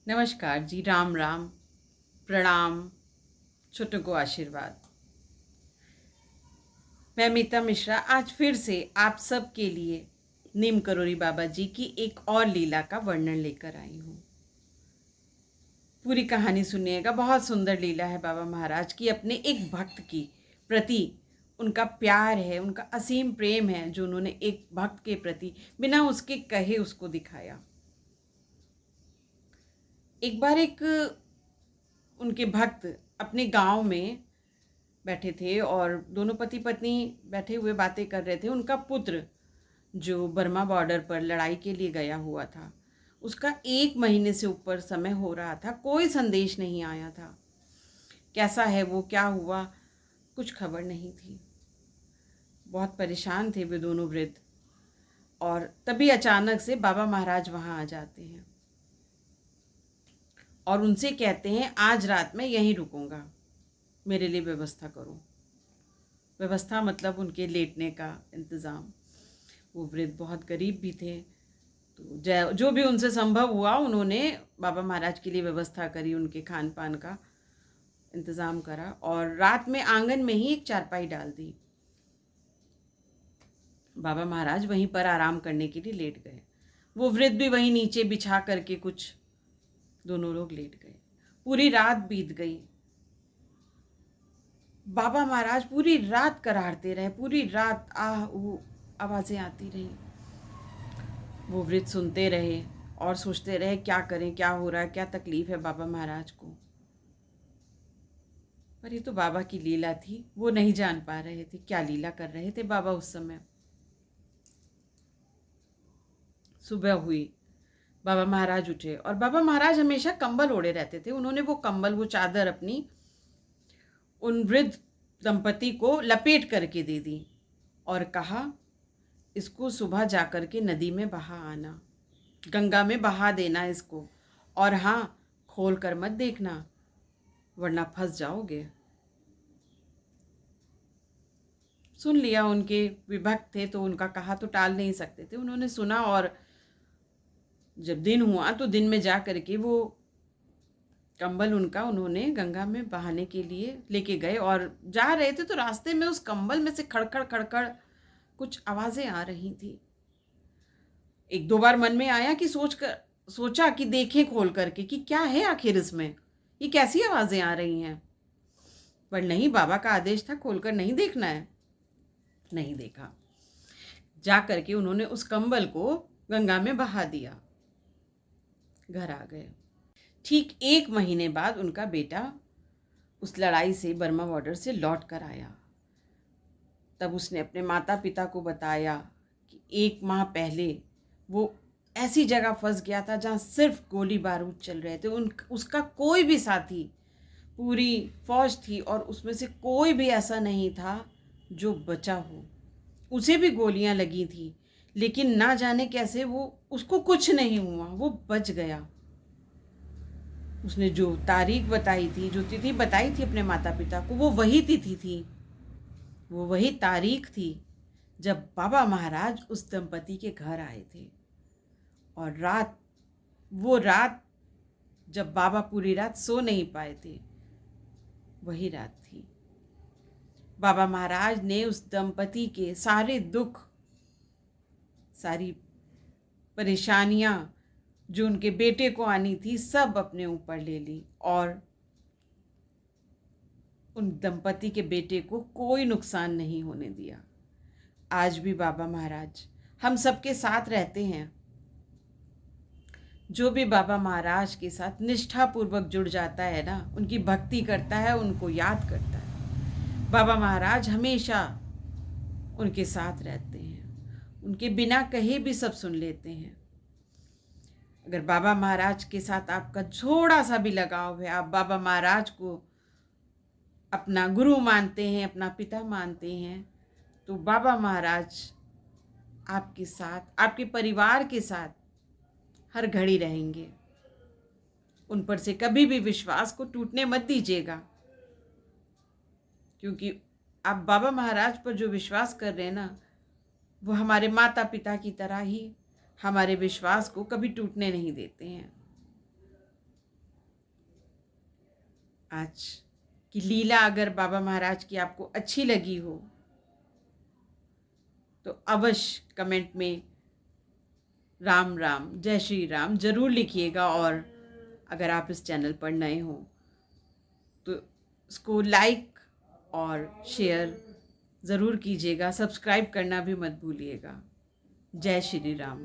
नमस्कार जी, राम राम, प्रणाम, छोटों को आशीर्वाद। मैं मीता मिश्रा आज फिर से आप सब के लिए नीम करोरी बाबा जी की एक और लीला का वर्णन लेकर आई हूँ। पूरी कहानी सुनिएगा। बहुत सुंदर लीला है बाबा महाराज की अपने एक भक्त की प्रति। उनका प्यार है, उनका असीम प्रेम है जो उन्होंने एक भक्त के प्रति बिना उसके कहे उसको दिखाया। एक बार एक उनके भक्त अपने गांव में बैठे थे और दोनों पति पत्नी बैठे हुए बातें कर रहे थे। उनका पुत्र जो बर्मा बॉर्डर पर लड़ाई के लिए गया हुआ था, उसका 1 महीने से ऊपर समय हो रहा था, कोई संदेश नहीं आया था। कैसा है वो, क्या हुआ, कुछ खबर नहीं थी। बहुत परेशान थे वे दोनों वृद्ध। और तभी अचानक से बाबा महाराज वहाँ आ जाते हैं और उनसे कहते हैं, आज रात मैं यहीं रुकूंगा, मेरे लिए व्यवस्था करो। व्यवस्था मतलब उनके लेटने का इंतज़ाम। वो वृद्ध बहुत गरीब भी थे, तो जो भी उनसे संभव हुआ उन्होंने बाबा महाराज के लिए व्यवस्था करी, उनके खान पान का इंतज़ाम करा और रात में आंगन में ही एक चारपाई डाल दी। बाबा महाराज वहीं पर आराम करने के लिए लेट गए। वो वृद्ध भी वहीं नीचे बिछा करके कुछ, दोनों लोग लेट गए। पूरी रात बीत गई। बाबा महाराज पूरी रात करारते रहे, पूरी रात आह ऊ आवाज़ें आती रही। वो वृद्ध सुनते रहे और सोचते रहे क्या करें, क्या हो रहा है, क्या तकलीफ है बाबा महाराज को। पर ये तो बाबा की लीला थी, वो नहीं जान पा रहे थे क्या लीला कर रहे थे बाबा उस समय। सुबह हुई, बाबा महाराज उठे और बाबा महाराज हमेशा कंबल ओढ़े रहते थे। उन्होंने वो कंबल, वो चादर अपनी उन वृद्ध दंपति को लपेट करके दे दी और कहा, इसको सुबह जाकर के नदी में बहा आना, गंगा में बहा देना इसको, और हाँ, खोल कर मत देखना वरना फंस जाओगे। सुन लिया, उनके विभक्त थे तो उनका कहा तो टाल नहीं सकते थे। उन्होंने सुना और जब दिन हुआ तो दिन में जा करके वो कंबल उनका उन्होंने गंगा में बहाने के लिए लेके गए और जा रहे थे तो रास्ते में उस कंबल में से खड़खड़ खड़खड़ कुछ आवाज़ें आ रही थी। एक दो बार मन में आया कि सोचा कि देखें खोल करके कि क्या है आखिर इसमें, ये कैसी आवाज़ें आ रही हैं। पर नहीं, बाबा का आदेश था खोलकर नहीं देखना है। नहीं देखा। जा करके उन्होंने उस कंबल को गंगा में बहा दिया। घर आ गए। ठीक 1 महीने बाद उनका बेटा उस लड़ाई से, बर्मा बॉर्डर से लौट कर आया। तब उसने अपने माता पिता को बताया कि 1 माह पहले वो ऐसी जगह फंस गया था जहाँ सिर्फ गोली बारूद चल रहे थे। उसका कोई भी साथी, पूरी फौज थी और उसमें से कोई भी ऐसा नहीं था जो बचा हो। उसे भी गोलियां लगी थी, लेकिन ना जाने कैसे उसको कुछ नहीं हुआ, वो बच गया। उसने जो तारीख बताई थी, जो तिथि बताई थी अपने माता पिता को, वो वही तिथि थी, वो वही तारीख थी जब बाबा महाराज उस दंपति के घर आए थे। और वो रात जब बाबा पूरी रात सो नहीं पाए थे, वही रात थी। बाबा महाराज ने उस दंपति के सारे दुख, सारी परेशानियां जो उनके बेटे को आनी थी, सब अपने ऊपर ले ली और उन दंपति के बेटे को कोई नुकसान नहीं होने दिया। आज भी बाबा महाराज हम सबके साथ रहते हैं। जो भी बाबा महाराज के साथ निष्ठापूर्वक जुड़ जाता है ना, उनकी भक्ति करता है, उनको याद करता है, बाबा महाराज हमेशा उनके साथ रहते हैं। उनके बिना कहे भी सब सुन लेते हैं। अगर बाबा महाराज के साथ आपका थोड़ा सा भी लगाव है, आप बाबा महाराज को अपना गुरु मानते हैं, अपना पिता मानते हैं, तो बाबा महाराज आपके साथ, आपके परिवार के साथ हर घड़ी रहेंगे। उन पर से कभी भी विश्वास को टूटने मत दीजिएगा, क्योंकि आप बाबा महाराज पर जो विश्वास कर रहे हैं ना, वो हमारे माता पिता की तरह ही हमारे विश्वास को कभी टूटने नहीं देते हैं। आज की लीला अगर बाबा महाराज की आपको अच्छी लगी हो तो अवश्य कमेंट में राम राम, जय श्री राम ज़रूर लिखिएगा। और अगर आप इस चैनल पर नए हो तो इसको लाइक और शेयर ज़रूर कीजिएगा, सब्सक्राइब करना भी मत भूलिएगा। जय श्री राम।